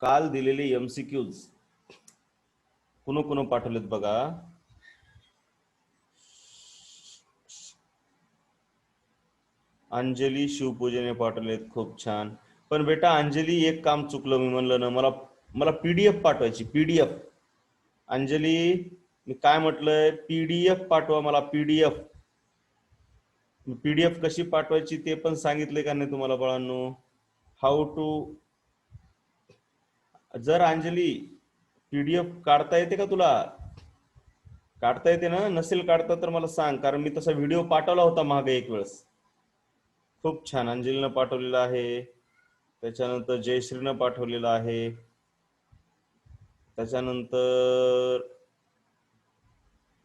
काल दिलेले MCQs कुण पाठवलेत बघा. अंजली शिवपूजेने पाठवलेत, खूप छान. पण बेटा अंजली एक काम चुकलं, मी म्हणलं ना मला PDF पाठवायची, PDF. अंजली मी काय म्हटलंय, PDF पाठवा मला, PDF. PDF कशी पाठवायची ते पण सांगितले का नाही तुम्हाला बाळांनो? How to. जर अंजली PDF काढता येते का तुला? काढता येते ना? नसेल काढता तर मला सांग, कारण मी तसा व्हिडिओ पाठवला होता मागे एक वेळेस. खूप छान अंजलीनं पाठवलेला आहे. त्याच्यानंतर जयश्रीनं पाठवलेला आहे. त्याच्यानंतर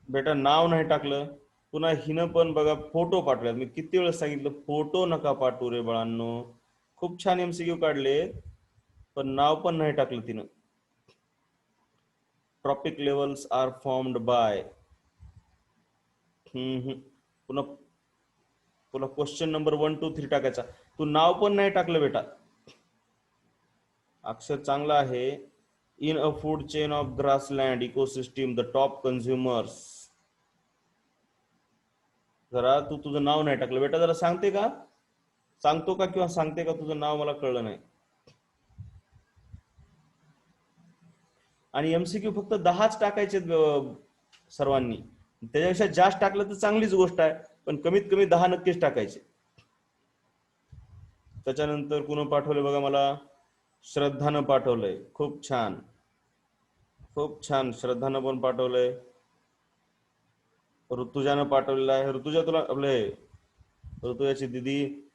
बेटा नाव नाही टाकलं. पुन्हा हिनं पण बघा फोटो पाठवले. मी किती वेळेस सांगितलं फोटो नका पाठवू रे बाळांनो. खूप छान MCQ काढले, पण नाव पण नाही टाकलं तिनं. Trophic levels are formed by. पुन्हा तुला क्वेश्चन नंबर 1 2 3 टाकायचा. तू नाव पण नाही टाकलं बेटा. अक्षर चांगला आहे. In a food chain of grassland ecosystem the top consumers. जरा तू तुझं नाव नाही टाकलं बेटा. जरा सांगते का, सांगतो का किंवा सांगते का तुझं नाव मला कळलं नाही. आणि MCQ फक्त 10च टाकायचे सर्वांनी. त्याच्यापेक्षा जास्त टाकलं तर चांगलीच गोष्ट आहे, पण कमीत कमी 10 नक्कीच टाकायचे. त्याच्यानंतर कुणा पाठवले बघा मला, श्रद्धानं पाठवलंय. खूप छान, खूप छान. श्रद्धानं पण पाठवलंय. ऋतुजानं पाठवलेलं आहे. ऋतुजा तुला आपले ऋतुजाची दिदी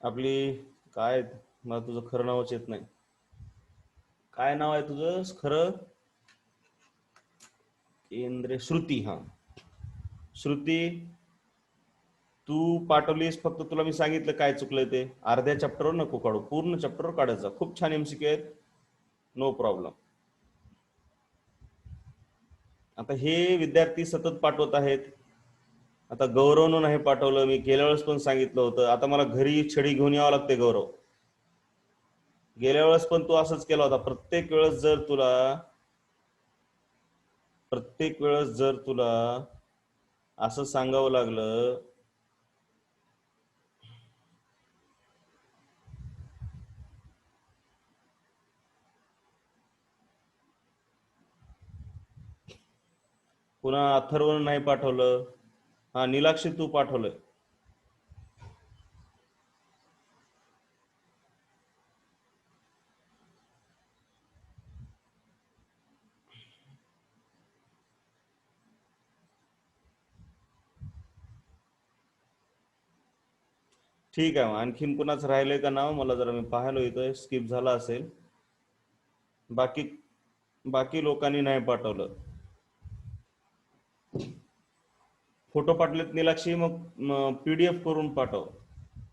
आपली, काय मला तुझं खरं नावच येत नाही. काय नाव आहे तुझं खरं? श्रुती. हा श्रुती, तू पाठवलीस. फक्त तुला मी सांगितलं काय चुकलंय ते. अर्ध्या चॅप्टरवर नको काढू, पूर्ण चॅप्टरवर काढायचा. खूप छान MCQ आहेत, नो प्रॉब्लेम. आता हे विद्यार्थी सतत पाठवत आहेत. आता गौरवनं नाही पाठवलं, मी गेल्या वेळेस पण सांगितलं होतं. आता मला घरी छडी घेऊन यावं लागते गौरव. गेल्या वेळेस पण तू असंच केला होता. प्रत्येक वेळेस जर तुला असं सांगावं लागलं, पुन्हा अथर्वनं नाही पाठवलं. हा नीलाक्षी तू पाठवलंय. ठीक आहे, आणखीन कुणाच राहिलंय का नाव? मला जरा, मी पाहायला येतोय, स्किप झाला असेल. बाकी बाकी लोकांनी नाही पाठवलं. फोटो पाठवलेत नीलाक्षी, मग PDF करून पाठव.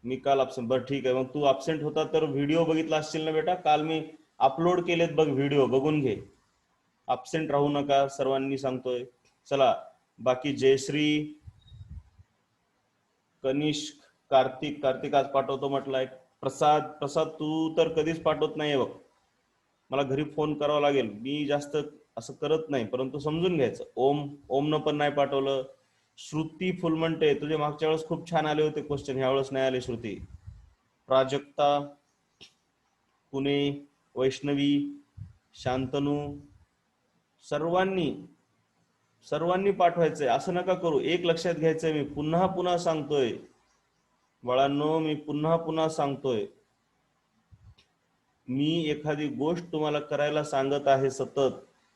मी काल अब्सेंट. बरं ठीक आहे, मग तू अब्सेंट होता तर व्हिडिओ बघितला असशील ना बेटा? काल मी अपलोड केलेत बघ व्हिडिओ, बघून घे. अब्सेंट राहू नका, सर्वांनी सांगतोय. चला बाकी जयश्री, कनिष्क, कार्तिक आज पाठवतो म्हटलाय. प्रसाद तू तर कधीच पाठवत नाहीये बघ. मला घरी फोन करावा लागेल. मी जास्त असं करत नाही, परंतु समजून घ्यायचं. ओमनं पण नाही पाठवलं. श्रुती फुलमंटे, तुझे मागच्या वेळेस खूप छान आले होते क्वेश्चन, ह्या वेळेस नाही आले श्रुती. प्राजक्ता, पुणे, वैष्णवी, शांतनू, सर्वांनी पाठवायचंय. असं नका करू. एक लक्षात घ्यायचंय, मी पुन्हा सांगतोय बाळांनो, मी पुन्हा सांगतोय. मी एखादी गोष्ट तुम्हाला करायला सांगत आहे सतत,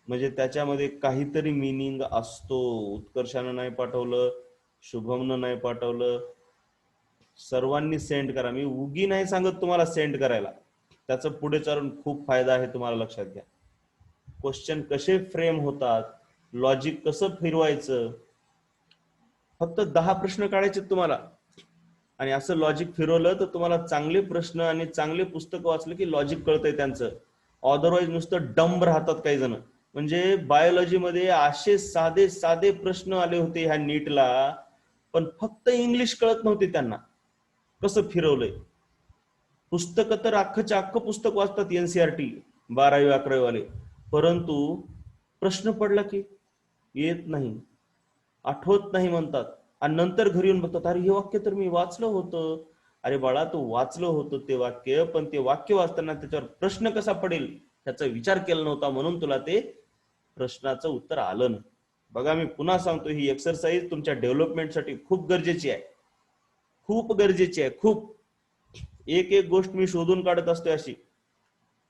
म्हणजे त्याच्यामध्ये काहीतरी मिनिंग असतो. उत्कर्षानं नाही पाठवलं, शुभमनं नाही पाठवलं. सर्वांनी सेंड करा. मी उगी नाही सांगत तुम्हाला सेंड करायला. त्याचं पुढे चालून खूप फायदा आहे, तुम्हाला लक्षात घ्या. क्वेश्चन कसे फ्रेम होतात, लॉजिक कसं फिरवायचं. फक्त 10 प्रश्न काढायचे तुम्हाला, आणि असं लॉजिक फिरवलं तर तुम्हाला चांगले प्रश्न आणि चांगले पुस्तक वाचलं की लॉजिक कळतंय त्यांचं. अदरवाईज नुसतं डंब राहतात काही जण. म्हणजे बायोलॉजीमध्ये असे साधे प्रश्न आले होते ह्या नीटला, पण फक्त इंग्लिश कळत नव्हते त्यांना. कसं फिरवलंय. पुस्तकं तर अख्खं पुस्तक वाचतात NCERT, 12वी 11वी वाले, परंतु प्रश्न पडला की येत नाही, आठवत नाही म्हणतात. आणि नंतर घरी येऊन बघतात, अरे हे वाक्य तर मी वाचलं होतं. अरे बाळा, तू वाचलं होतं ते वाक्य, पण ते वाक्य वाचताना त्याच्यावर प्रश्न कसा पडेल त्याचा विचार केला नव्हता, म्हणून तुला ते प्रश्नाचं उत्तर आलं नाही. बघा, मी पुन्हा सांगतो, ही एक्सरसाइज तुमच्या डेव्हलपमेंटसाठी खूप गरजेची आहे, खूप गरजेची आहे, खूप. एक एक गोष्ट मी शोधून काढत असतो अशी.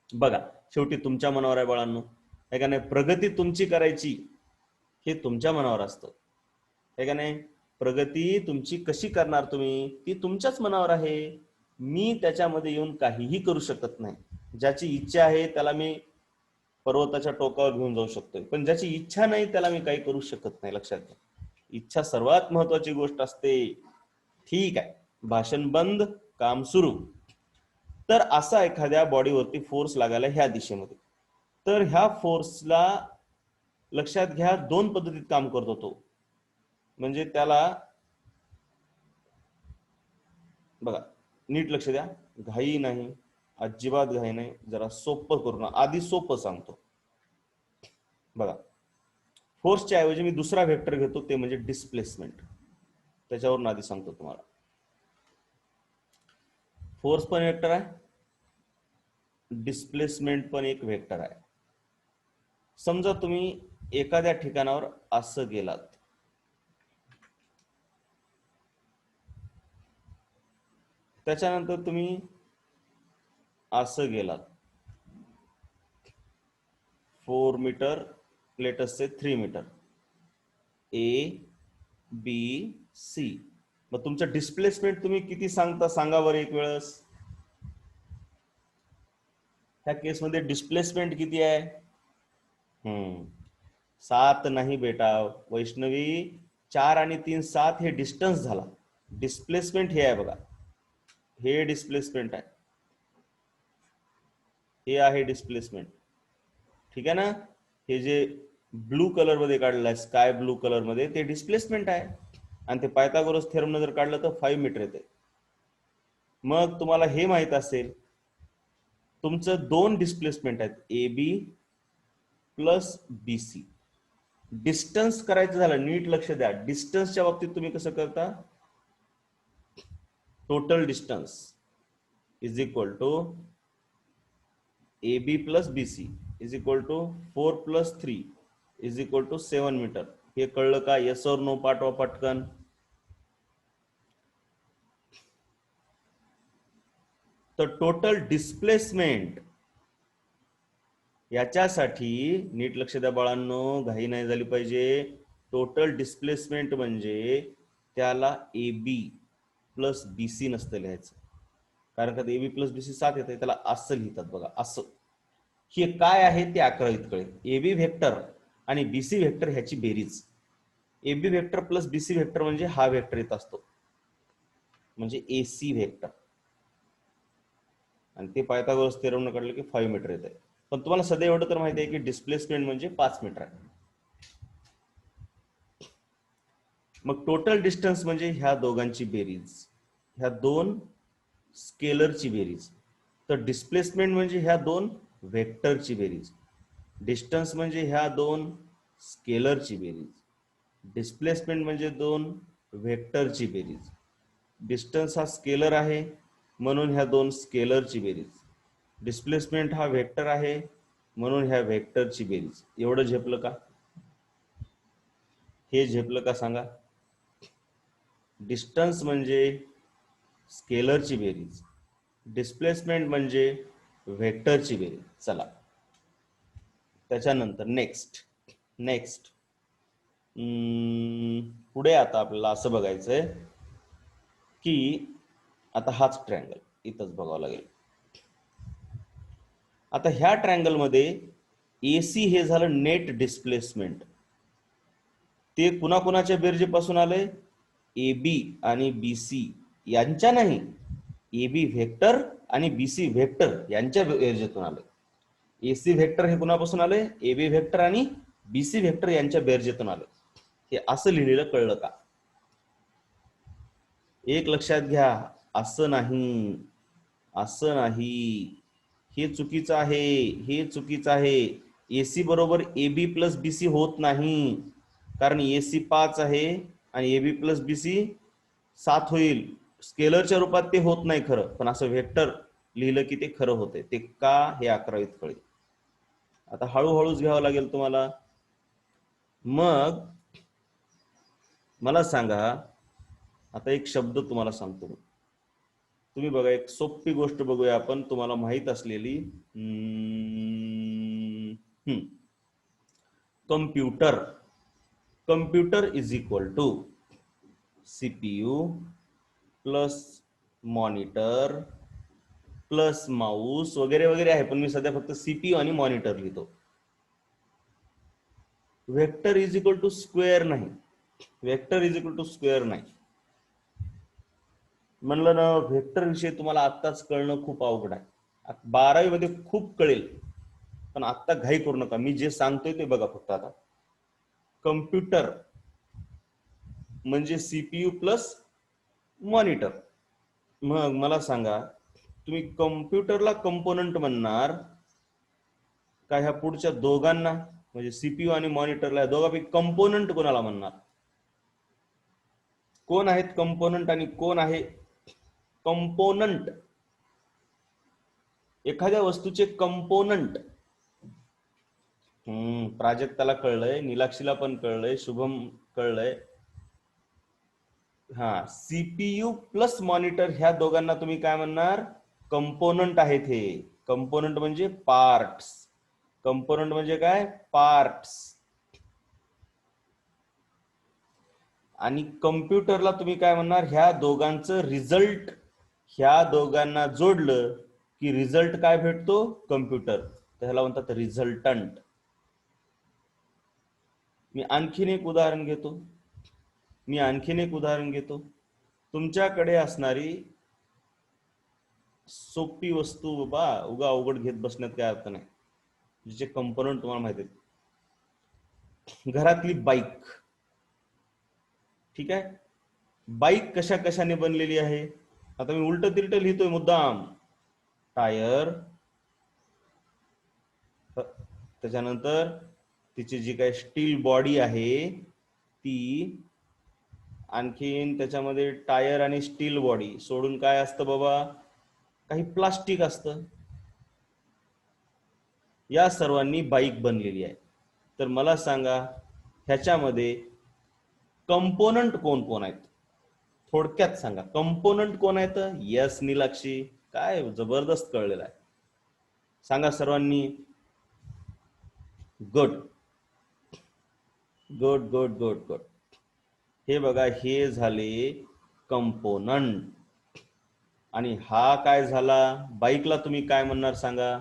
बघा, शेवटी तुमच्या मनावर आहे बाळांनो, आहे का नाही. प्रगती तुमची करायची हे तुमच्या मनावर असतं, आहे का नाही. प्रगती तुमची कशी करणार तुम्ही, ती तुमच्याच मनावर आहे. मी त्याच्यामध्ये येऊन काहीही करू शकत नाही. ज्याची इच्छा आहे त्याला मी पर्वताच्या टोकावर घेऊन जाऊ शकतोय, पण ज्याची इच्छा नाही त्याला मी काही करू शकत नाही. लक्षात घ्या, इच्छा सर्वात महत्वाची गोष्ट असते. ठीक आहे, भाषण बंद, काम सुरू. तर असा एखाद्या बॉडीवरती फोर्स लागायला ह्या दिशेमध्ये, तर ह्या फोर्सला लक्षात घ्या दोन पद्धतीत काम करतो तो. म्हणजे त्याला बघा, नीट लक्ष द्या, घाई नाही, अजिबात घाई नाही, जरा सोपं करून आधी सोपं सांगतो. बघा, फोर्सच्या ऐवजी मी दुसरा वेक्टर घेतो, ते म्हणजे डिस्प्लेसमेंट. त्याच्यावरून आधी सांगतो तुम्हाला. फोर्स पण वेक्टर आहे, डिस्प्लेसमेंट पण एक वेक्टर आहे. समजा तुम्ही एखाद्या ठिकाणावर असं गेलात, त्याच्यानंतर तुम्ही असं गेलात 4 metre, let's say 3 metre, A B C. मग तुमचं डिस्प्लेसमेंट तुम्ही किती सांगता, सांगा बरं एक वेळेस. ह्या केसमध्ये डिस्प्लेसमेंट किती आहे? 7 नाही बेटा वैष्णवी, 4 आणि 3 7 हे डिस्टन्स झाला. डिस्प्लेसमेंट हे आहे बघा, हे डिस्प्लेसमेंट आहे, हे आहे डिस्प्लेसमेंट. ठीक आहे ना. हे जे ब्लू कलर मध्ये काढलेलं आहे, स्काय ब्लू कलर मध्ये, ते डिस्प्लेसमेंट आहे. आणि ते पायथागोरस थेरम जर काढलं तर 5 मीटर येते. मग तुम्हाला हे माहित असेल, तुमचं दोन डिस्प्लेसमेंट आहेत, A B plus B C. Distance करायचं झालं, नीट लक्ष द्या, डिस्टन्सच्या बाबतीत तुम्ही कसं करता, total distance is equal to A B plus B C is equal to 4 plus 3 is equal to 7 metre. हे कळलं का? येस और नो पाठवा पटकन. तर टोटल डिस्प्लेसमेंट याच्यासाठी नीट लक्ष द्या बाळांनो, घाई नाही झाली पाहिजे. टोटल डिस्प्लेसमेंट म्हणजे त्याला ए बी प्लस बी सी नसतं लिहायचं, कारण का ए बी प्लस बी सी 7 येते, त्याला असं लिहितात बघा, असं. हे काय आहे ते 11वीत कळेल. ए बी व्हेक्टर आणि बी सी व्हेक्टर ह्याची बेरीज. A B vector plus B C vector म्हणजे हा व्हेक्टर येत असतो, म्हणजे ए सी व्हेक्टर. आणि ते पायथागोरस थेरम न काढलं की 5 मीटर येत आहे. पण तुम्हाला सध्या एवढं तर माहिती आहे की डिस्प्लेसमेंट म्हणजे 5 मीटर आहे. मग टोटल डिस्टन्स म्हणजे ह्या दोघांची बेरीज, ह्या दोन स्केलरची बेरीज. तर डिस्प्लेसमेंट म्हणजे ह्या दोन व्हेक्टरची बेरीज, डिस्टन्स म्हणजे ह्या दोन स्केलरची बेरीज, डिस्प्लेसमेंट म्हणजे दोन व्हेक्टरची बेरीज. डिस्टन्स हा स्केलर आहे म्हणून ह्या दोन स्केलरची बेरीज, डिस्प्लेसमेंट हा व्हेक्टर आहे म्हणून ह्या व्हेक्टरची बेरीज. एवढं झेपलं का? हे झेपलं का सांगा? डिस्टन्स म्हणजे स्केलरची बेरीज, डिस्प्लेसमेंट म्हणजे व्हेक्टरची बेरीज. चला त्याच्यानंतर नेक्स्ट पुढे आता आपल्याला असं बघायचंय की आता हाच ट्रायंगल इथंच बघावं लागेल. आता ह्या ट्रायंगल मध्ये एसी हे झालं नेट डिस्प्लेसमेंट. ते कुणाकुणाच्या बेरजेपासून आलंय? ए बी आणि बी सी यांच्या नाही, ए बी व्हेक्टर आणि बी सी व्हेक्टर यांच्या बेरजेतून आलंय. एसी व्हेक्टर हे कुणापासून आलंय? ए बी व्हेक्टर आणि बी सी व्हेक्टर यांच्या बेरजेतून आलंय. हे असं लिहिलेलं कळलं का? एक लक्षात घ्या, असं नाही, असं नाही. हे चुकीचं आहे, हे चुकीचं आहे. एसी बरोबर एबी प्लस बीसी होत नाही, कारण एसी 5 आहे आणि एबी प्लस बीसी 7 होईल. स्केलरच्या रूपात ते होत नाही खरं, पण असं व्हेक्टर लिहिलं की ते खरं होते. ते का हे 11वीत कळेल. आता हळूहळूच घ्यावं लागेल तुम्हाला. मग मला सांगा, आता एक शब्द तुम्हाला सांगतो. तुम्ही बघा, एक सोपी गोष्ट बघूया आपण, तुम्हाला माहित असलेली. Computer. Computer is equal to CPU plus monitor plus mouse वगैरे वगैरे आहे, पण मी सध्या फक्त सीपीयू आणि मॉनिटर लिहितो. Vector is equal to square नाही. Vector is equal to square नाही म्हणलं ना. व्हेक्टर विषय तुम्हाला आत्ताच कळणं खूप अवघड आहे. 12वी मध्ये खूप कळेल, पण आत्ता घाई करू नका. मी जे सांगतोय ते बघा फक्त. आता कम्प्युटर म्हणजे सीपीयू प्लस मॉनिटर. मग मला सांगा, तुम्ही कम्प्युटरला कंपोनंट म्हणणार का ह्या पुढच्या दोघांना, म्हणजे सीपीयू आणि मॉनिटरला, दोघांपैकी कंपोनंट कोणाला म्हणणार? कोण आहेत कंपोनंट आणि कोण आहे कंपोनंट? एखाद्या वस्तूचे कंपोनंट. प्राजक्ताला कळलंय, नीलाक्षीला पण कळलंय, शुभम कळलंय. हा, सीपीयू प्लस मॉनिटर ह्या दोघांना तुम्ही काय म्हणणार? कंपोनंट आहेत हे. कंपोनंट म्हणजे पार्ट्स. कंपोनंट म्हणजे काय? पार्ट्स. आणि कम्प्युटरला तुम्ही काय म्हणणार? ह्या दोघांचं रिझल्ट. ह्या दोघांना जोडलं की रिझल्ट काय भेटतो? कम्प्युटर. त्याला म्हणतात रिझल्टंट. मी आणखीन एक उदाहरण घेतो. तुमच्याकडे असणारी सोपी वस्तू, बाबा उगा अवघड घेत बसण्यात काय अर्थ नाही, जिचे कंपोनंट तुम्हाला माहिती आहेत. घरातली बाईक. ठीक आहे, बाईक कशा कशाने बनलेली आहे? आता मी उलट तिरट लिहितोय मुद्दाम. टायर, त्याच्यानंतर तिची जी काही स्टील बॉडी आहे ती, आणखीन त्याच्यामध्ये टायर आणि स्टील बॉडी सोडून काय असतं बाबा? काही प्लास्टिक असतं. या सर्वांनी बाईक बनलेली आहे. तर मला सांगा, ह्याच्यामध्ये कंपोनंट कोण कोण आहेत? थोडक्यात सांगा, कंपोनंट कोण आहेत? यस नीलाक्षी, काय जबरदस्त कळलेला आहे. सांगा सर्वांनी. Good good good good good. हे बघा, हे झाले कंपोनंट. आणि हा काय झाला? बाईकला तुम्ही काय म्हणणार सांगा?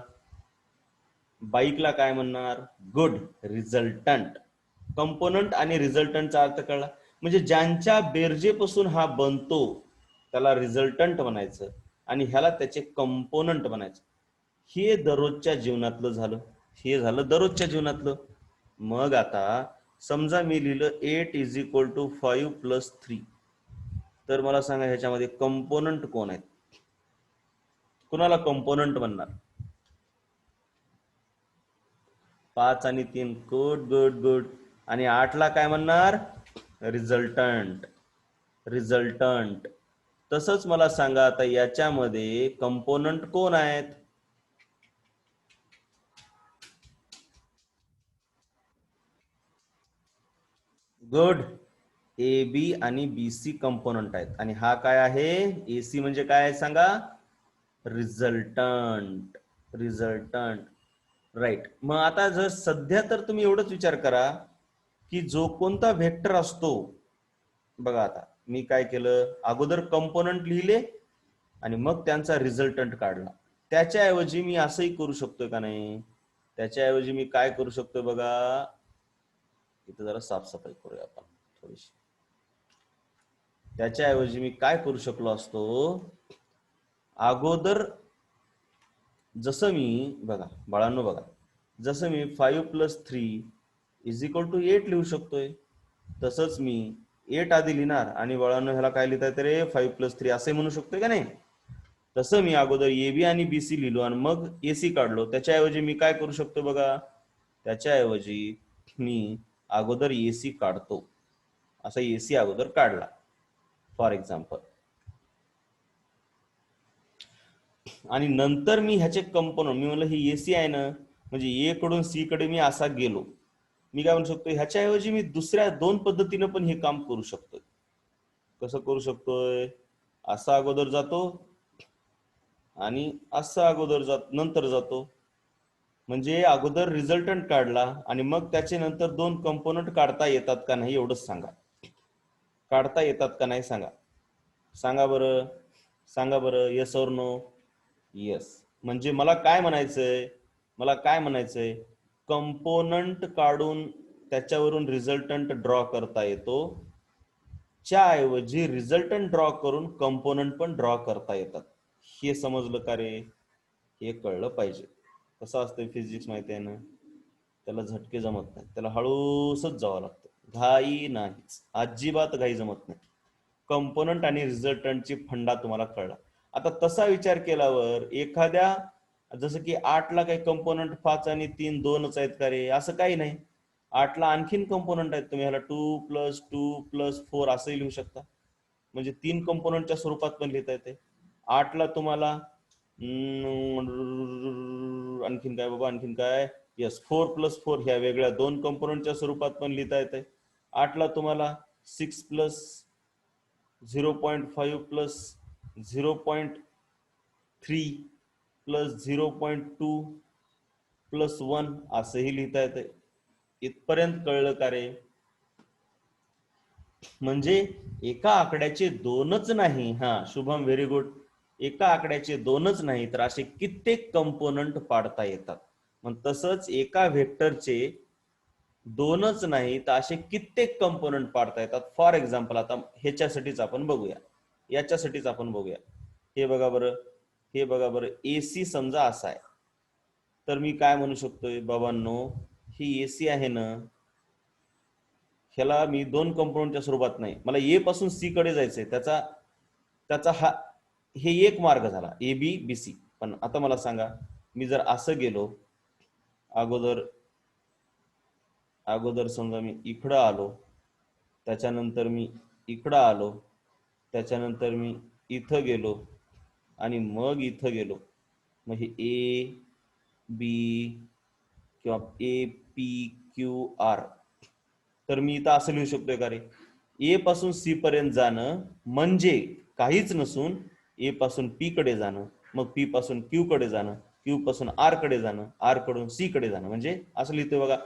बाईकला काय म्हणणार? Good, resultant. कंपोनंट आणि रिझल्टंटचा अर्थ कळला. म्हणजे ज्यांच्या बेरजेपासून हा बनतो त्याला रिझल्टंट म्हणायचं, आणि ह्याला त्याचे कंपोनंट म्हणायचं. हे दररोजच्या जीवनातलं झालं. हे झालं दररोजच्या जीवनातलं. मग आता समजा मी लिहिलं 8 इज इक्वल टू 5 प्लस 3. तर मला सांगा, ह्याच्यामध्ये कंपोनंट कोण आहेत? कुणाला कंपोनंट म्हणणार? 5 आणि 3. Good good good. आणि 8 ला काय म्हणणार? रिझल्टंट. रिझल्टंट. तसंच मला सांगा, आता याच्यामध्ये कंपोनंट कोण आहेत? गुड. ए बी आणि बी सी कंपोनंट आहेत. आणि हा काय आहे? एसी म्हणजे काय आहे सांगा? रिझल्टंट. रिझल्टंट. राईट. मग आता जर सध्या तर तुम्ही एवढंच विचार करा की जो कोणता व्हेक्टर असतो, बघा आता मी काय केलं, अगोदर कंपोनंट लिहिले आणि मग त्यांचा रिझल्टंट काढला. त्याच्याऐवजी मी असंही करू शकतोय का नाही? त्याच्याऐवजी मी काय करू शकतोय बघा, इथं जरा साफसफाई करूया आपण थोडीशी. त्याच्याऐवजी मी काय करू शकलो असतो, अगोदर जसं मी, बघा बाळांनो बघा, जसं मी 5 प्लस 3 इज इक्वल टू 8 लिहू शकतोय, तसंच मी 8 आधी लिहिणार आणि बाळांनो ह्याला काय लिहिता येतं रे? 5 प्लस 3 असे म्हणू शकतोय का नाही? तसं मी अगोदर AB आणि BC लिहिलो आणि मग AC काढलो. त्याच्याऐवजी मी काय करू शकतो बघा, त्याच्याऐवजी मी अगोदर AC काढतो. असा AC अगोदर काढला फॉर एक्झाम्पल, आणि नंतर मी ह्याचे कंपोनंट, मी म्हणलं ही AC आहे ना, म्हणजे A कडून C कडे मी असा गेलो. मी काय म्हणू शकतो, ह्याच्याऐवजी मी दुसऱ्या दोन पद्धतीनं पण हे काम करू शकतोय. कसं करू शकतोय, असा अगोदर जातो आणि असा अगोदर नंतर जातो. म्हणजे अगोदर रिझल्टंट काढला आणि मग त्याचे नंतर दोन कंपोनंट काढता येतात का नाही एवढंच सांगा. काढता येतात का नाही सांगा, सांगा बरं, सांगा बरं, येस और नो. येस. म्हणजे मला काय म्हणायचंय, मला काय म्हणायचंय, कंपोनंट काढून त्याच्यावरून रिझल्टंट ड्रॉ करता येतो, च्या ऐवजी रिझल्टंट ड्रॉ करून कंपोनंट पण ड्रॉ करता येतात. हे समजलं का रे, हे कळलं पाहिजे. कसं असतं फिजिक्स माहिती आहे ना, त्याला झटके जमत नाही, त्याला हळूसच जावं लागतं, घाई नाहीच, अजिबात घाई जमत नाही. कंपोनंट आणि रिझल्टंटची फंडा तुम्हाला कळला. आता तसा विचार केल्यावर एखाद्या, जसं की 8ला काही कंपोनंट 5 आणि 3 दोनच आहेत का रे, असं काही नाही. 8ला आणखीन कंपोनंट आहेत, तुम्ही ह्याला 2+2+4 असंही लिहू शकता, म्हणजे 3 कंपोनंटच्या स्वरूपात पण लिहिता येते. 8ला तुम्हाला आणखीन काय बाबा, आणखीन काय, यस 4+4 ह्या वेगळ्या 2 कंपोनंटच्या स्वरूपात पण लिहिता येते. 8ला तुम्हाला 6+0.5 प्लस 0.3 प्लस 0.2 प्लस 1 असंही लिहिता येते. इथपर्यंत कळलं का रे? म्हणजे एका आकड्याचे दोनच नाही, हा शुभम व्हेरी गुड, एका आकड्याचे दोनच नाही तर असे कित्येक कंपोनंट पाडता येतात. मग तसंच एका व्हेक्टरचे दोनच नाही तर असे कित्येक कंपोनंट पाडता येतात. फॉर एक्झाम्पल आता ह्याच्यासाठीच आपण बघूया, याच्यासाठीच आपण बघूया. हे बघा बरं, हे बघा बरं, AC समजा असा आहे, तर मी काय म्हणू शकतोय बाबांनो, ही AC आहे ना, ह्याला मी दोन कंपोनंटच्या स्वरूपात नाही, मला ए पासून सी कडे जायचंय, त्याचा त्याचा हा हे एक मार्ग झाला ABBC. पण आता मला सांगा, मी जर असं गेलो, अगोदर अगोदर समजा मी इकडं आलो, त्याच्यानंतर मी इकडं आलो, त्याच्यानंतर मी इथं गेलो आणि मग इथं गेलो, मग हे AB किंवा APQR, तर मी इथं असं लिहू शकतोय का रे, ए पासून सी पर्यंत जाणं म्हणजे काहीच नसून ए पासून पी कडे जाणं, मग पी पासून क्यू कडे जाणं, क्यू पासून आर कडे जाणं, आर कडून सी कडे जाणं. म्हणजे असं लिहितोय बघा,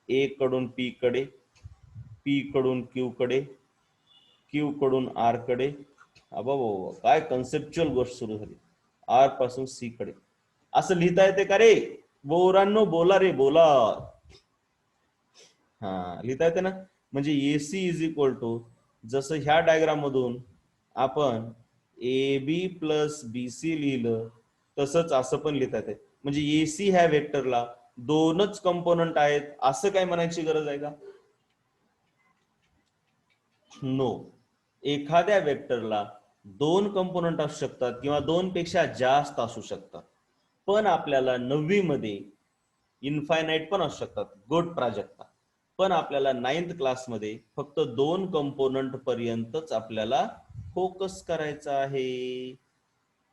ए कडून पी कडे, पी कडून क्यू कडे, क्यू कडून आर कडे. अबाबा काय कन्सेप्च्युअल गोष्ट सुरू झाली, आर पासून सी कडे. असं लिहिता येते का रे बोरांनो, बोला रे बोला, हा लिहिता येते ना. म्हणजे AC इज इक्वल टू, जसं ह्या डायग्राम मधून आपण AB प्लस BC लिहिलं, तसंच असं पण लिहिता येते. म्हणजे AC ह्या वेक्टरला दोनच कंपोनंट आहेत असं काय म्हणायची गरज आहे का? नो. एखाद्या वेक्टरला दोन कंपोनंट असू शकतात किंवा दोन पेक्षा जास्त असू शकतात, पण आपल्याला 9वी मध्ये इनफायनाइट पण असू शकतात, गुड प्राजक्ता. पण आपल्याला 9th क्लासमध्ये फक्त दोन कंपोनंट पर्यंतच आपल्याला फोकस करायचा आहे,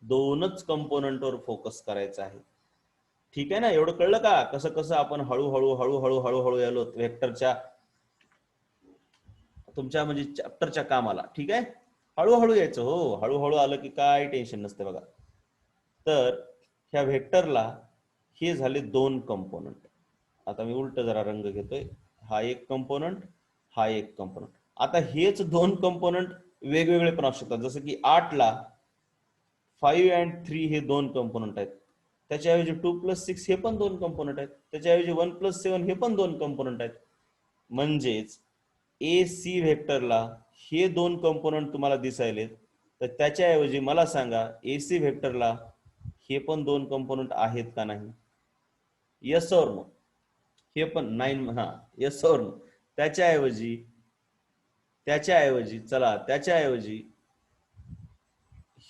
दोनच कंपोनंटवर फोकस करायचा आहे. ठीक आहे ना, एवढं कळलं का? कसं कसं आपण हळूहळू हळूहळू हळूहळू यालो वेक्टरच्या तुमच्या म्हणजे चॅप्टरच्या कामाला. ठीक आहे, हळूहळू यायचं हो, हळूहळू आलं की काय टेन्शन नसते बघा. तर ह्या व्हेक्टरला हे झाले दोन कंपोनंट. आता मी उलट जरा रंग घेतोय, हा एक कंपोनंट, हा एक कंपोनंट. आता हेच दोन कंपोनंट वेगवेगळे पण असू शकतात, जसं की 8ला 5 and 3 हे दोन कंपोनंट आहेत, त्याच्याऐवजी 2+6 हे पण दोन कंपोनंट आहेत, त्याच्याऐवजी 1+7 हे पण दोन कंपोनंट आहेत. म्हणजेच AC व्हेक्टरला हे दोन कंपोनंट तुम्हाला दिसायलेत, तर त्याच्याऐवजी मला सांगा AC व्हेक्टरला हे पण दोन कंपोनंट आहेत का नाही? यस और नो? हे पण नाही, हा यस और नो? त्याच्याऐवजी चला, त्याच्याऐवजी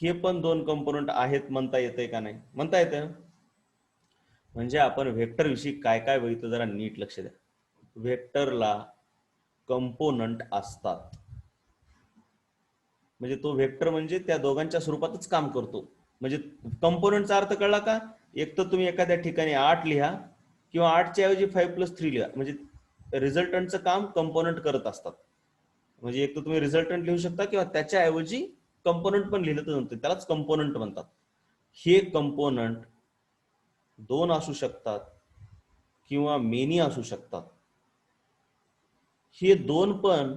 हे पण दोन कंपोनंट आहेत म्हणता येते का नाही? म्हणता येतं. म्हणजे आपण व्हेक्टर विषयी काय काय बघितलं जरा नीट लक्ष द्या. व्हेक्टरला कंपोनंट असतात, म्हणजे तो व्हेक्टर म्हणजे त्या दोघांच्या स्वरूपातच काम करतो. म्हणजे कंपोनंटचा अर्थ कळला का? एक तर तुम्ही एखाद्या ठिकाणी 8 लिहा किंवा 8च्या ऐवजी 5+3 लिहा, म्हणजे रिझल्टंटचं काम कंपोनंट करत असतात. म्हणजे एक तर तुम्ही रिझल्टंट लिहू शकता किंवा त्याच्या ऐवजी कंपोनंट पण लिहिलं तर जमतं, त्यालाच कंपोनंट म्हणतात. हे कंपोनंट 2 असू शकतात किंवा मेनी असू शकतात. हे दोन पण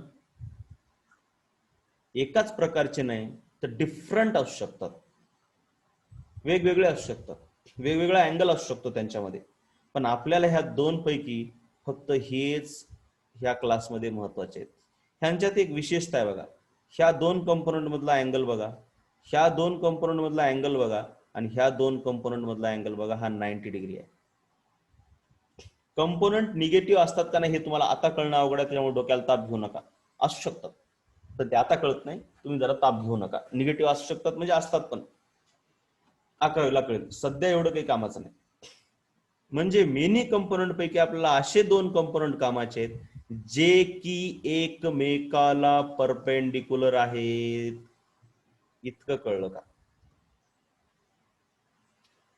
एकाच प्रकारचे नाही तर डिफरंट असू शकतात, वेगवेगळे असू शकतात, वेगवेगळा अँगल असू शकतो त्यांच्यामध्ये. पण आपल्याला ह्या दोन पैकी फक्त हेच ह्या क्लासमध्ये महत्वाचे आहेत. ह्यांच्यात एक विशेषता आहे बघा. ह्या दोन कंपोनंट मधला अँगल बघा, ह्या दोन कंपोनंट मधला अँगल बघा, आणि ह्या दोन कंपोनंट मधला अँगल बघा, हा 90 डिग्री आहे. कंपोनंट निगेटिव्ह असतात का नाही हे तुम्हाला आता कळणं अवघड आहे, त्यामुळे डोक्याला ताप घेऊ नका. असू शकतात पण ते आता कळत नाही, तुम्ही जरा ताप घेऊ नका. निगेटिव्ह असू शकतात म्हणजे असतात पण 11वीला कळेल, सध्या एवढं काही कामाचं नाही. म्हणजे मेनी कंपोनंट पैकी आपल्याला असे दोन कंपोनंट कामाचे आहेत जे की एकमेकाला परपेंडिक्युलर आहेत. इतकं कळलं का?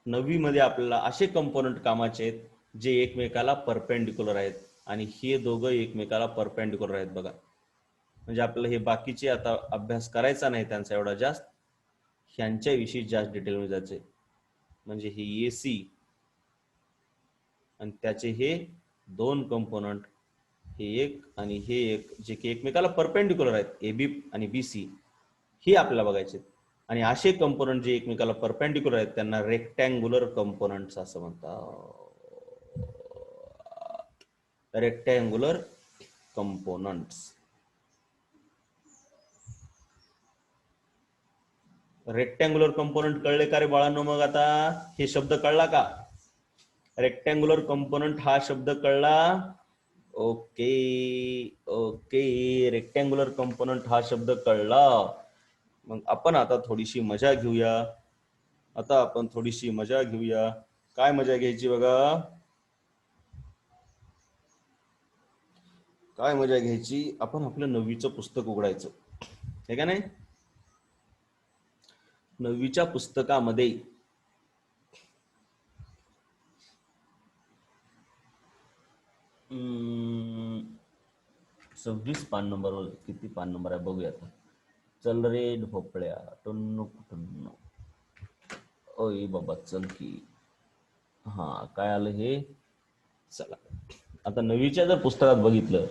9वी मध्ये आपल्याला असे कंपोनंट कामाचे आहेत जे एकमेकाला परपेंडिक्युलर आहेत, आणि हे दोघं एकमेकाला परपेंडिक्युलर आहेत बघा. म्हणजे आपल्याला हे बाकीचे आता अभ्यास करायचा नाही त्यांचा एवढा जास्त, ह्यांच्याविषयी जास्त डिटेलमध्ये जायचे. म्हणजे हे AC आणि त्याचे हे दोन कंपोनंट, हे एक आणि हे एक, जे की एकमेकाला परपेंडिक्युलर आहेत, AB आणि BC, हे आपल्याला बघायचे. आणि असे कंपोनंट जे एकमेकाला परपेंडिक्युलर आहेत त्यांना रेक्टँग्युलर कंपोनंट्स असं म्हणतात. Rectangular components. रेक्टँग्युलर कंपोनंट कळले का रे बाळांनो? मग आता हे शब्द कळला का? रेक्टँग्युलर कंपोनंट हा शब्द कळला? ओके ओके, रेक्टँग्युलर कंपोनंट हा शब्द कळला. मग आपण आता थोडीशी मजा घेऊया. आता आपण थोडीशी मजा घेऊया. काय मजा घ्यायची बघा? काय मजा घ्यायची? आपण आपलं 9वीचं पुस्तक उघडायचं, हे का नाही? 9वीच्या पुस्तकामध्ये 26 पान नंबरवर, किती पान नंबर आहे बघूया आता. चल रे भोपळ्या टुन्नू टुन्नू, ओय बाबा चल की. हा काय आलं हे? चला आता 9वीच्या जर पुस्तकात बघितलं,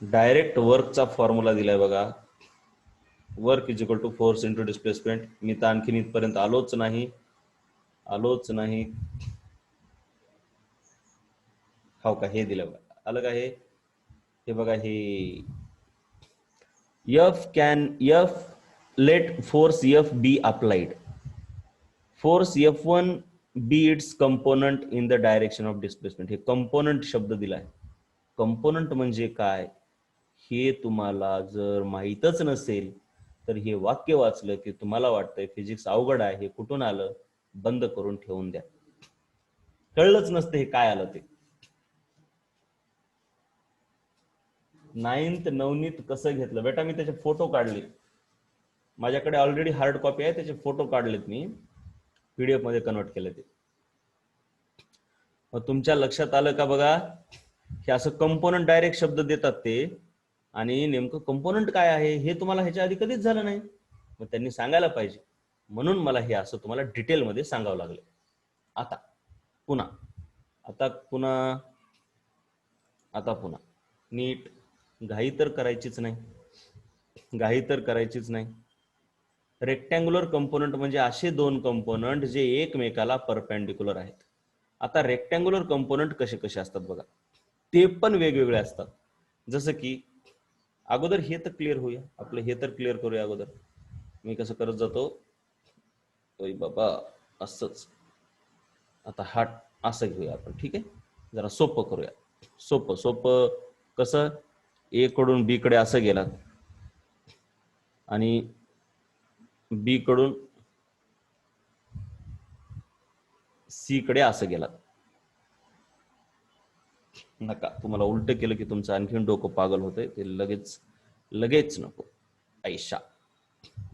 डायरेक्ट वर्कचा फॉर्म्युला दिलाय बघा. Work is equal to force into displacement. मी तर आणखीन इथपर्यंत आलोच नाही. हो का, हे दिलं बघा, आलं का हे बघा, हे F let force F be applied. Force F1 be its component in the direction of displacement. हे कंपोनंट शब्द दिलाय. कंपोनंट म्हणजे काय हे तुम्हाला जर माहीतच नसेल तर हे वाक्य वाचलं की तुम्हाला वाटतंय फिजिक्स अवघड आहे, हे कुठून आलं, बंद करून ठेवून द्या. कळलंच नसतं हे काय आलं ते. 9th 9वीत कसं घेतलं बेटा? मी त्याचे फोटो काढले, माझ्याकडे ऑलरेडी हार्ड कॉपी आहे, त्याचे फोटो काढलेत मी, PDF मध्ये कन्वर्ट केले ते. मग तुमच्या लक्षात आलं का बघा? हे असं कंपोनंट डायरेक्ट शब्द देतात ते, आणि नेमकं कंपोनंट काय आहे हे तुम्हाला ह्याच्या आधी कधीच झालं नाही, मग त्यांनी सांगायला पाहिजे, म्हणून मला हे असं तुम्हाला डिटेलमध्ये सांगावं लागलं. आता पुन्हा नीट, घाई तर करायचीच नाही. रेक्टँग्युलर कंपोनंट म्हणजे असे दोन कंपोनंट जे एकमेकाला परपेंडिक्युलर आहेत. आता रेक्टँग्युलर कंपोनंट कसे कसे असतात बघा, ते पण वेगवेगळे असतात. जसं की अगोदर हे तर क्लिअर होऊया, आपलं हे तर क्लिअर करूया अगोदर. मी कसं करत जातो, ओय बाबा असंच. आता हा असं घेऊया आपण, ठीक आहे? जरा सोपं करूया. सोपं कसं? A कडून B कडे असं गेला, आणि बी कडून सी कडे असं गेलात. नका, तुम्हाला उलट केलं की तुमचं आणखीन डोकं पागल होतंय, ते लगेच लगेच नको. ऐशा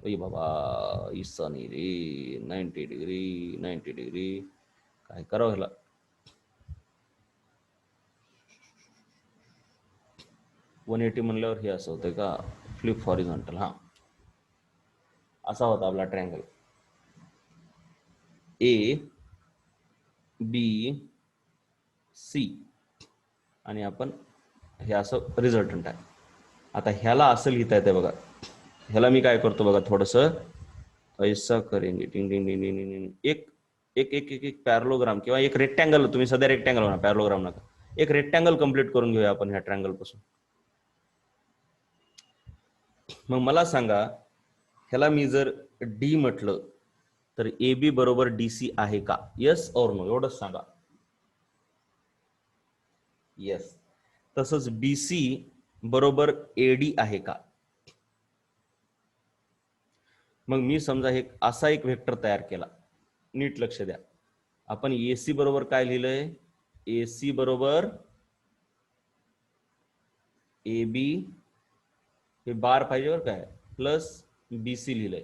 ओय बाबा, ईशानी रे, 90 डिग्री 90 डिग्री, काय करावं ह्याला. 180 म्हणल्यावर हे असं होतंय का, फ्लिप हॉरिझॉन्टल. हा, असा होता आपला ट्रायंगल ए बी सी, आणि आपण हे असं रिझल्टंट आहे. आता ह्याला असं लिहिता येते बघा. ह्याला मी काय करतो बघा, थोडस ऐसा करेंगे, टिंग टिंग टिंग टिंग टिंग, एक एक एक एक एक पॅरलोग्राम किंवा एक रेक्टँगल, तुम्ही सध्या रेक्टँगल म्हणा, पॅरलोग्राम नका, एक रेक्टँगल कंप्लीट करून घेऊया आपण ह्या ट्रायंगल पासून. मग मला सांगा, ह्याला मी जर डी म्हटलं तर ए बी बरोबर डी सी आहे का? येस और नो, एवढंच सांगा. येस. तसंच बी सी बरोबर एडी आहे का? मग मी समजा हे असा एक वेक्टर तयार केला, नीट लक्ष द्या. आपण एसी बरोबर काय लिहिलंय? एसी बरोबर ए बी, हे बार पाहिजे बरं काय, प्लस बी सी लिहिलंय.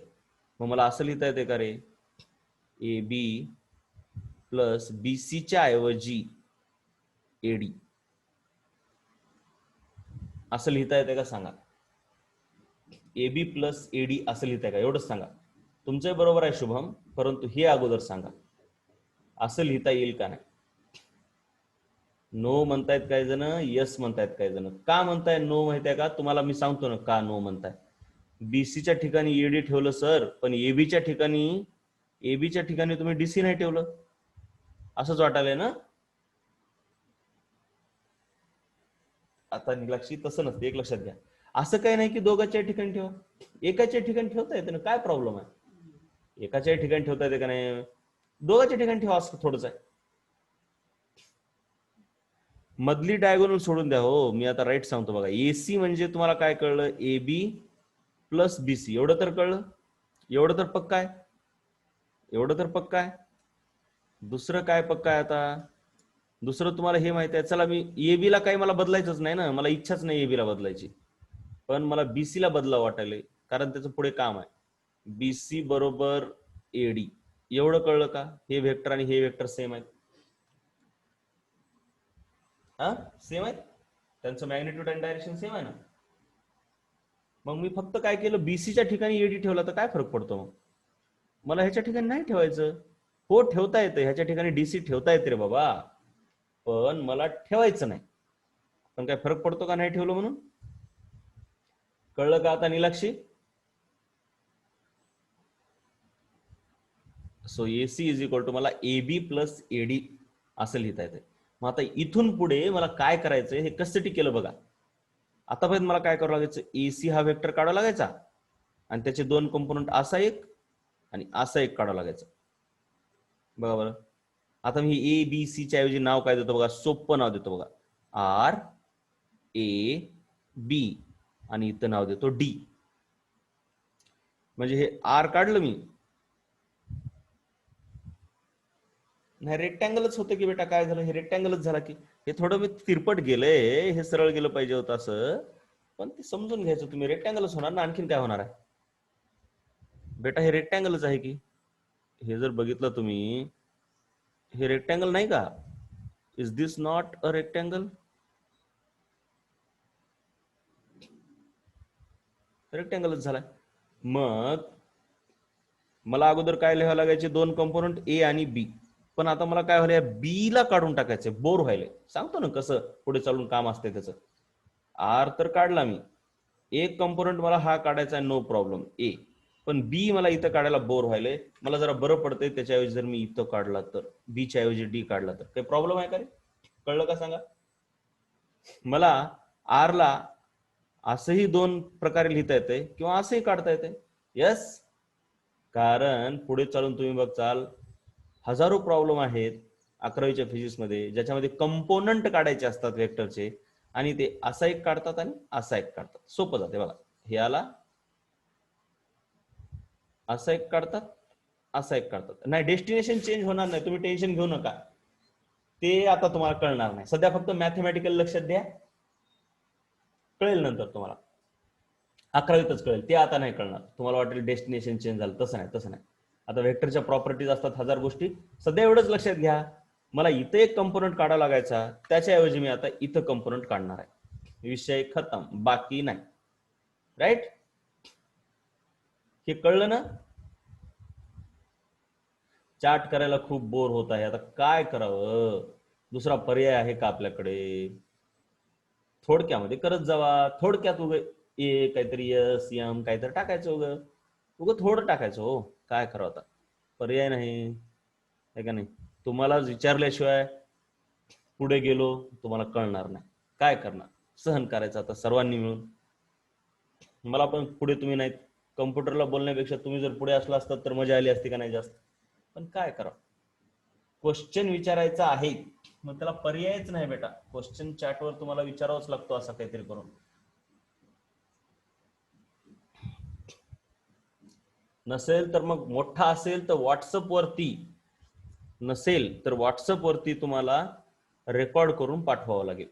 मग मला असं लिहिता येते का रे, ए बी प्लस बी सीच्या ऐवजी एडी, असं लिहिता येते का सांगा? ए बी प्लस एडी असं लिहिताय का? एवढंच सांगा. तुमचं बरोबर आहे शुभम, परंतु हे अगोदर सांगा, असं लिहिता येईल का नाही? नो म्हणतायत काही जण, यस म्हणतायत काही जण. का म्हणताय नो माहिती आहे का तुम्हाला? मी सांगतो ना का नो म्हणताय. बीसीच्या ठिकाणी एडी ठेवलं सर, पण एबीच्या ठिकाणी तुम्ही डीसी नाही ठेवलं, असंच वाटायलंय ना. आता निलाक्षी तसं नसतं, एक लक्षात घ्या. असं काही नाही की दोघांच्या ठिकाणी ठेवा, एकाच्या ठिकाणी ठेवता येते ना, काय प्रॉब्लेम आहे? एकाच्या ठिकाणी ठेवता येते का नाही? दोघांच्या ठिकाणी ठेवा, असं थोडंच आहे. मधली डायगोनल सोडून द्या हो, मी आता राईट सांगतो बघा. एसी म्हणजे तुम्हाला काय कळलं? ए बी प्लस बीसी, एवढं तर कळलं, एवढं तर पक्का आहे, एवढं तर पक्का आहे. दुसरं काय पक्का आहे आता? दुसरं तुम्हाला हे माहिती आहे, चला मी एबी ला काही मला बदलायचंच नाही ना, मला इच्छाच नाही एबी ला बदलायची, पण मला बीसी ला बदला वाटायले, कारण त्याचं पुढे काम आहे. बीसी बरोबर एडी, एवढं कळलं का? हे वेक्टर आणि हे वेक्टर सेम आहेत. हा, सेम आहेत, त्यांचं मॅग्निट्यूड आणि डायरेक्शन सेम आहे ना. मग मी फक्त काय केलं, बीसीच्या ठिकाणी एडी ठेवला तर काय फरक पडतो? मग मला ह्याच्या ठिकाणी नाही ठेवायचं. हो ठेवता येतं, ह्याच्या ठिकाणी डीसी ठेवता येते रे बाबा, पण मला ठेवायचं नाही. पण काय फरक पडतो का नाही ठेवलं म्हणून? कळलं का आता Nilakshi? So AC is equal to मला ए बी प्लस एडी असं लिहिता येते. मग आता इथून पुढे मला काय करायचंय, हे कशासाठी केलं बघा. आतापर्यंत मला काय करावं लागायचं, एसी हा वेक्टर काढावा लागायचा आणि त्याचे दोन कंपोनंट असा एक आणि असा एक काढावा लागायचा. बघा बरं, आता मी ए बी सी च्या ऐवजी नाव काय देतो बघा, सोपं नाव देतो बघा, आर ए बी, आणि इथं नाव देतो डी. म्हणजे हे आर काढलं मी, नाही रेक्टँगलच होतं की बेटा, काय झालं, हे रेक्टँगलच झाला की. हे थोडं मी तिरपट गेलंय, हे सरळ गेलं पाहिजे होतं असं, पण ते समजून घ्यायचं तुम्ही, रेक्टँगलच होणार ना, आणखीन काय होणार आहे बेटा, हे रेक्टँगलच आहे की. हे जर बघितलं तुम्ही, हे रेक्टँगल नाही का? Is this not a rectangle? रेक्टँगलच झालाय. मग मला अगोदर काय लिहावं लागायचे, दोन कंपोनंट ए आणि बी, पण आता मला काय व्हायलंय, बी ला काढून टाकायचंय, बोर व्हायलंय. सांगतो ना कसं पुढे चालून काम असते त्याचं. आर तर काढला मी, एक कंपोनंट मला हा काढायचा आहे, नो प्रॉब्लेम ए, पण बी मला इथं काढायला बोर व्हायलंय. मला जरा बरं पडतंय त्याच्याऐवजी जर मी इथं काढला तर, बी च्या ऐवजी डी काढला तर काही प्रॉब्लेम आहे का रे? कळलं का सांगा? मला आर ला असंही दोन प्रकारे लिहिता येते किंवा असंही काढता येते. यस, कारण पुढे चालून तुम्ही बघचाल हजारो प्रॉब्लेम आहेत 11वीच्या फिजिक्स मध्ये, ज्याच्यामध्ये कंपोनंट काढायचे असतात वेक्टरचे, आणि ते असा एक काढतात आणि असा एक काढतात, सोपं जाते बघा. हे आला, असा एक काढतात, असा एक काढतात. नाही, डेस्टिनेशन चेंज होणार नाही, तुम्ही टेन्शन घेऊ नका, ते आता तुम्हाला कळणार नाही. सध्या फक्त मॅथमॅटिकल लक्षात द्या, कळेल नंतर तुम्हाला, 11वीतच कळेल, ते आता नाही कळणार. तुम्हाला वाटेल डेस्टिनेशन चेंज झालं, तसं नाही, तसं नाही. आता वेक्टरच्या प्रॉपर्टीज असतात 1000 गोष्टी. सध्या एवढंच लक्षात घ्या, मला इथं एक कंपोनंट काढावा लागायचा, त्याच्याऐवजी मी आता इथं कंपोनंट काढणार आहे. विषय खतम, बाकी नाही. राईट? हे कळलं ना? चार्ट करायला खूप बोर होत आहे, आता काय करावं? दुसरा पर्याय आहे का आपल्याकडे? थोडक्यामध्ये करत जावा. थोडक्यात ए काहीतरी एस एम काहीतरी टाकायचं, उगं थोडं टाकायचं. हो, काय करावं आता? पर्याय नाही आहे का नाही? तुम्हालाच विचारल्याशिवाय पुढे गेलो तुम्हाला कळणार नाही. काय करणार? सहन करायचं आता सर्वांनी मिळून. मला पण पुढे तुम्ही नाही, कम्प्युटरला बोलण्यापेक्षा तुम्ही जर पुढे असला असतात तर मजा आली असती का नाही जास्त. पण काय करा, क्वेश्चन विचारायचा आहे, मग त्याला पर्यायच नाही बेटा. क्वेश्चन चॅटवर तुम्हाला विचारावंच लागतो असं काहीतरी करून. नसेल तर मग मोठा असेल तर व्हॉट्सअप वरती, नसेल तर व्हॉट्सअप वरती तुम्हाला रेकॉर्ड करून पाठवावं लागेल,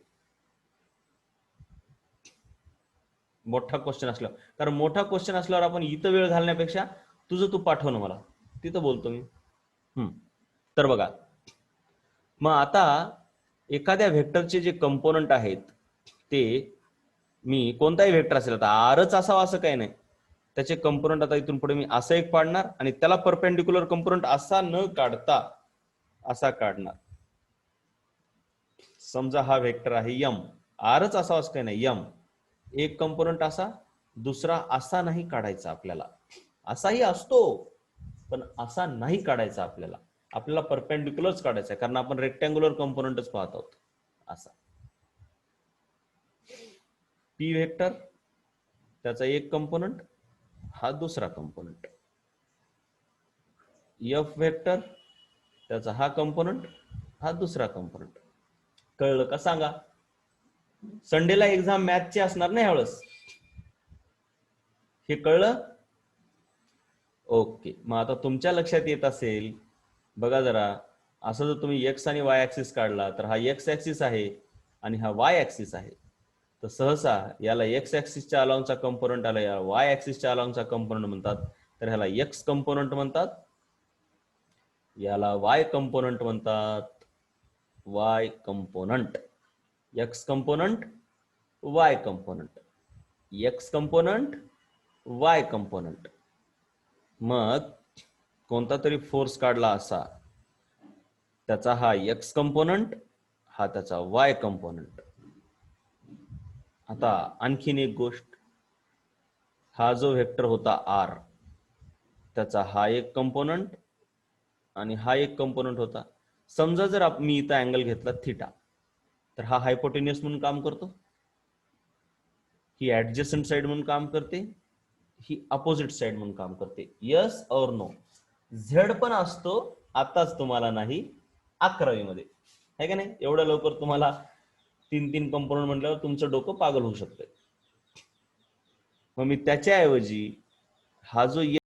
मोठा क्वेश्चन असल्यावर. कारण मोठा क्वेश्चन असल्यावर आपण इथं वेळ घालण्यापेक्षा तुझं तू पाठव ना मला, तिथं बोलतो मी. तर बघा, मग आता एखाद्या व्हेक्टरचे जे कंपोनंट आहेत ते, मी कोणताही व्हेक्टर असेल, आता आरच असावा असं काही नाही, त्याचे कंपोनंट आता इथून पुढे मी असं एक पाडणार आणि त्याला परपेंडिक्युलर कंपोनंट असा न काढता असा काढणार. समजा हा व्हेक्टर आहे यम, आरच असावा असं काही नाही, यम. एक कंपोनंट असा, दुसरा असा नाही काढायचा आपल्याला. असाही असतो पण असा नाही काढायचा आपल्याला. आपल्याला परपेंडिक्युलरच काढायचा आहे, कारण आपण रेक्टँग्युलर कंपोनंटच पाहत आहोत. असा पी व्हेक्टर, त्याचा एक कंपोनंट, हा दुसरा कंपोनंट. एफ व्हेक्टर, त्याचा हा कंपोनंट, हा दुसरा कंपोनंट. कळलं का सांगा? संडेला एक्झाम मॅथची असणार ना यावेळेस, हे कळलं? ओके. मग आता तुमच्या लक्षात येत असेल, बघा जरा, असं जर तुम्ही एक्स आणि वाय ऍक्सिस काढला तर हा एक्स ऍक्सिस आहे आणि हा वाय ऍक्सिस आहे. तर सहसा याला एक्स ऍक्सिसच्या अलाउनचा कंपोनंट आला, या वाय ऍक्सिसच्या अलाउनचा कंपोनंट म्हणतात. तर ह्याला एक्स कंपोनंट म्हणतात, याला वाय कंपोनंट म्हणतात. Y component, x component, Y component, x component, Y component. मग कोणता तरी फोर्स काढला असा, त्याचा हा एक्स कंपोनंट, हा त्याचा वाय कंपोनंट. आता आणखीन एक गोष्ट, हा जो व्हेक्टर होता आर, त्याचा हा एक कंपोनंट आणि हा एक कंपोनंट होता. समजा जर मी इथं अँगल घेतला थिटा, तर हा हायपोटेनियस म्हणून काम करतो, ही ऍडजस्टंट साइड म्हणून काम करते, ही अपोजिट साइड म्हणून काम करते. यस और नो? झेड पण असतो, आताच तुम्हाला नाही, 11वी मध्ये आहे का नाही. एवढ्या लवकर तुम्हाला 3 कंपोनंट म्हटल्यावर तुमचं डोकं पागल होऊ शकतं. मग मी त्याच्याऐवजी हा जो